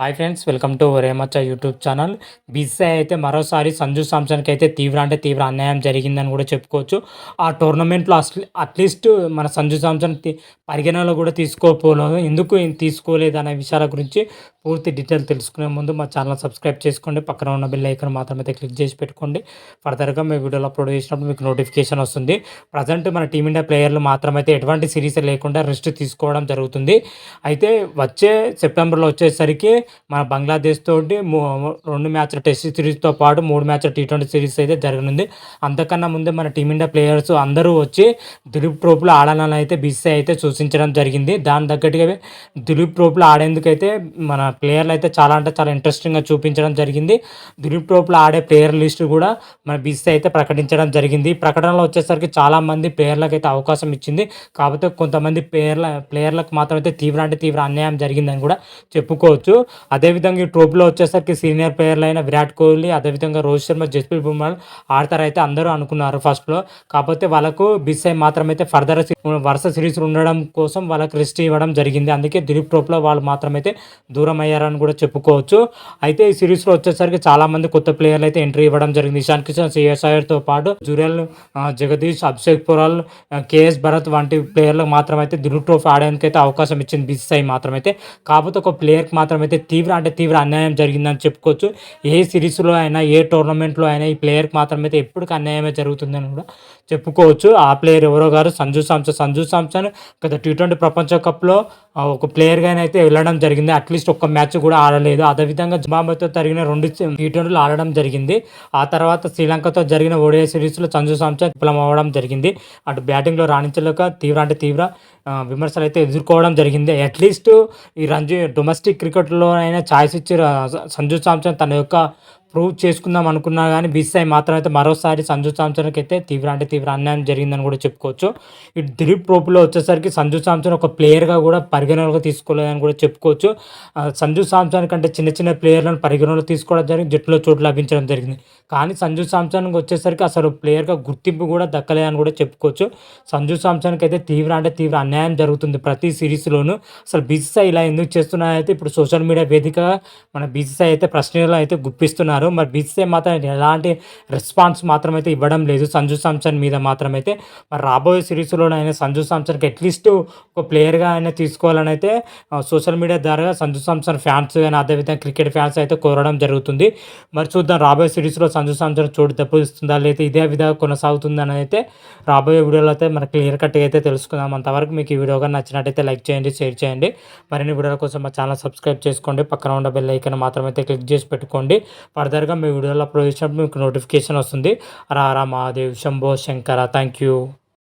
Hi friends, welcome to Remachha YouTube channel. BCCI అయితే మరోసారి సంజు సామ్సన్కి అయితే తీవ్ర అన్యాయం జరిగిందని కూడా చెప్పుకోవచ్చు. ఆ టోర్నమెంట్లో అట్లీస్ట్ మన సంజు సామ్సన్ పరిగణనలో కూడా తీసుకోకపోలేదు. ఎందుకు తీసుకోలేదు అనే విషయాల గురించి పూర్తి డీటెయిల్ తెలుసుకునే ముందు మా ఛానల్ సబ్స్క్రైబ్ చేసుకోండి. పక్కన ఉన్న బెల్ ఐకాన్ మాత్రమైతే క్లిక్ చేసి పెట్టుకోండి. ఫర్దర్గా మీ వీడియోలో అప్లోడ్ చేసినప్పుడు మీకు నోటిఫికేషన్ వస్తుంది. ప్రజెంట్ మన టీమిండియా ప్లేయర్లు మాత్రమైతే ఎటువంటి సిరీస్ లేకుండా రెస్ట్ తీసుకోవడం జరుగుతుంది. అయితే వచ్చే సెప్టెంబర్లో వచ్చేసరికి మన బంగ్లాదేశ్ తోటి 2 మ్యాచ్ల టెస్ట్ సిరీస్తో పాటు 3 మ్యాచ్ల టీ20 సిరీస్ అయితే జరగనుంది. అంతకన్నా ముందే మన టీమిండియా ప్లేయర్స్ అందరూ వచ్చి దిలీప్ ట్రోఫీలో ఆడాలని అయితే బీసీసీఐ అయితే సూచించడం జరిగింది. దాని తగ్గట్టుగా దిలీప్ ట్రోఫీలో ఆడేందుకైతే మన ప్లేయర్లు అయితే చాలా ఇంట్రెస్టింగ్గా చూపించడం జరిగింది. దిలీప్ ట్రోఫీలో ఆడే ప్లేయర్ లిస్టు కూడా మన బీసీసీఐ అయితే ప్రకటించడం జరిగింది. ఈ ప్రకటనలో వచ్చేసరికి చాలామంది ప్లేయర్లకు అయితే అవకాశం ఇచ్చింది. కాకపోతే కొంతమంది ప్లేయర్లకు మాత్రం అయితే తీవ్ర అన్యాయం జరిగిందని కూడా చెప్పుకోవచ్చు. అదేవిధంగా ఈ ట్రోఫీలో వచ్చేసరికి సీనియర్ ప్లేయర్లు అయిన విరాట్ కోహ్లీ, అదేవిధంగా రోహిత్ శర్మ, జస్ప్రీత్ బుమ్రా ఆడతారైతే అందరూ అనుకున్నారు ఫస్ట్లో. కాకపోతే వాళ్ళకు బీసీసీఐ మాత్రమైతే ఫర్దర్ వరుస సిరీస్ ఉండడం కోసం వాళ్ళకి రెస్ట్ ఇవ్వడం జరిగింది. అందుకే దిలీప్ ట్రోఫీలో వాళ్ళు మాత్రమైతే దూరం అయ్యారని కూడా చెప్పుకోవచ్చు. అయితే ఈ సిరీస్లో వచ్చేసరికి చాలామంది కొత్త ప్లేయర్లు అయితే ఎంట్రీ ఇవ్వడం జరిగింది. ఇషాన్ కిషన్, శ్రేయస్ అయ్యర్తో పాటు జురెల్, జగదీష్, అభిషేక్ పురాల్, కేఎస్ భరత్ వంటి ప్లేయర్లకు మాత్రమైతే దిలీప్ ట్రోఫీ ఆడడానికి అయితే అవకాశం ఇచ్చింది బీసీసీఐ మాత్రమైతే. కాకపోతే ఒక ప్లేయర్కి మాత్రమైతే తీవ్ర అన్యాయం జరిగిందని చెప్పుకోవచ్చు. ఏ సిరీస్లో అయినా, ఏ టోర్నమెంట్లో అయినా ఈ ప్లేయర్కి మాత్రమైతే ఎప్పటికీ అన్యాయమే జరుగుతుందని కూడా చెప్పుకోవచ్చు. ఆ ప్లేయర్ ఎవరో గారు సంజు సామ్సన్ గత టీ20 ప్రపంచ కప్లో ఒక ప్లేయర్గా అయితే వెళ్ళడం జరిగింది. అట్లీస్ట్ ఒక్క మ్యాచ్ కూడా ఆడలేదు. అదేవిధంగా జింబాబ్వేతో జరిగిన 2 టీ20లు ఆడడం జరిగింది. ఆ తర్వాత శ్రీలంకతో జరిగిన ఓడిఐ సిరీస్లో సంజు సామ్సన్ విఫలం అవ్వడం జరిగింది. అటు బ్యాటింగ్లో రాణించలేక తీవ్ర విమర్శలు అయితే ఎదుర్కోవడం జరిగింది. అట్లీస్ట్ ఈ డొమెస్టిక్ క్రికెట్లో అయినా ఛాయిస్ ఇచ్చి సంజు సామ్సన్ తన యొక్క ప్రూవ్ చేసుకుందాం అనుకున్నా కానీ బీసీసీఐ మాత్రం అయితే మరోసారి సంజు సామ్సన్కి అయితే తీవ్ర అన్యాయం జరిగిందని కూడా చెప్పుకోవచ్చు. ఈ దిలీప్ ట్రోఫీలో వచ్చేసరికి సంజు సామ్సన్ ఒక ప్లేయర్గా కూడా పరిగణనలోకి తీసుకోలేదని కూడా చెప్పుకోవచ్చు. సంజు సామ్సన్ కంటే చిన్న ప్లేయర్లను పరిగణనలో తీసుకోవడం జరిగింది, జట్టులో చోటు లభించడం జరిగింది. కానీ సంజు సామ్సన్కి వచ్చేసరికి అసలు ప్లేయర్గా గుర్తింపు కూడా దక్కలేదని కూడా చెప్పుకోవచ్చు. సంజు సామ్సన్కి అయితే తీవ్ర అన్యాయం జరుగుతుంది ప్రతి సిరీస్లోనూ. అసలు బీసీసీఐ ఇలా ఎందుకు చేస్తున్నారైతే ఇప్పుడు సోషల్ మీడియా వేదికగా మన బీసీసీఐ అయితే ప్రశ్నలు అయితే గుప్పిస్తున్నారు. మరి బీసీసీఐ మాత్రం ఎలాంటి రెస్పాన్స్ మాత్రం అయితే ఇవ్వడం లేదు సంజు సామ్సన్ మీద మాత్రమైతే. మరి రాబోయే సిరీస్లోనైనా సంజు సామ్సన్కి అట్లీస్ట్ ఒక ప్లేయర్గా అయినా తీసుకోవాలని అయితే సోషల్ మీడియా ద్వారా సంజు సామ్సన్ ఫ్యాన్స్ కానీ అదేవిధంగా క్రికెట్ ఫ్యాన్స్ అయితే కోరడం జరుగుతుంది. మరి చూద్దాం రాబోయే సిరీస్లో సంజు సామ్సన్ చోటు దెబ్బతిస్తుందా లేదా ఇదే విధంగా కొనసాగుతుందని అయితే రాబోయే వీడియోలో అయితే మనకు క్లియర్ కట్గా అయితే తెలుసుకుందాం. అంతవరకు మీకు ఈ వీడియో కానీ నచ్చినట్టయితే లైక్ చేయండి, షేర్ చేయండి. మరిన్ని వీడియోల కోసం మా ఛానల్ సబ్స్క్రైబ్ చేసుకోండి. పక్కన ఉన్న బెల్ ఐకాన్ మాత్రమైతే క్లిక్ చేసి పెట్టుకోండి. ఫర్దర్గా మీ వీడియోలో అప్లోడ్ చేసినప్పుడు మీకు నోటిఫికేషన్ వస్తుంది. రారా మహాదేవ్, శంభో శంకర. Thank you.